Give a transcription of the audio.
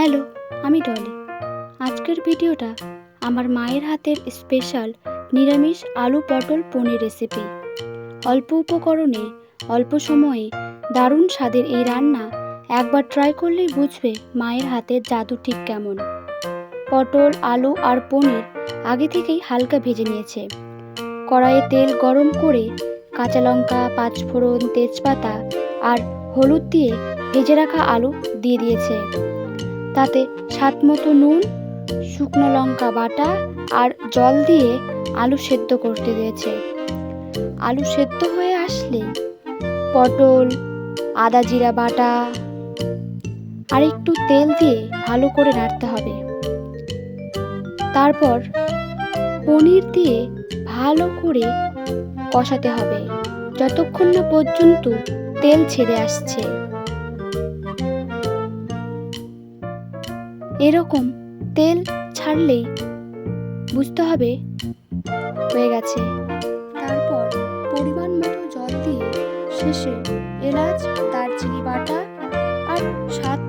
Hello, আমি ডলি। আজকের ভিডিওটা আমার মায়ের হাতের স্পেশাল নিরামিষ আলু পটল পনির রেসিপি। অল্প উপকরণে অল্প সময়ে দারুণ স্বাদের এই রান্না একবার ট্রাই করলেই বুঝবে মায়ের হাতের জাদু ঠিক কেমন। পটল, আলু আর পনির আগে থেকেই হালকা ভেজে নিয়েছে। কড়াইয়ে তেল গরম করে কাঁচা লঙ্কা, পাঁচফোড়ন, তেজপাতা আর হলুদ দিয়ে ভেজে রাখা আলু দিয়ে দিয়েছে। তাতে স্বাদ মতো নুন, শুকনো লঙ্কা বাটা আর জল দিয়ে আলু সেদ্ধ করতে দিয়েছে। আলু সেদ্ধ হয়ে আসলে পটল, আদা জিরা বাটা আর একটু তেল দিয়ে ভালো করে নাড়তে হবে। তারপর পনির দিয়ে ভালো করে কষাতে হবে যতক্ষণ না পর্যন্ত তেল ছেড়ে আসছে। এরকম তেল ছাড়লেই বুঝতে হবে হয়ে গেছে। তারপর পরিমাণ মতো জল দিয়ে শেষে এলাচ, দারচিনি বাটা আর স্বাদ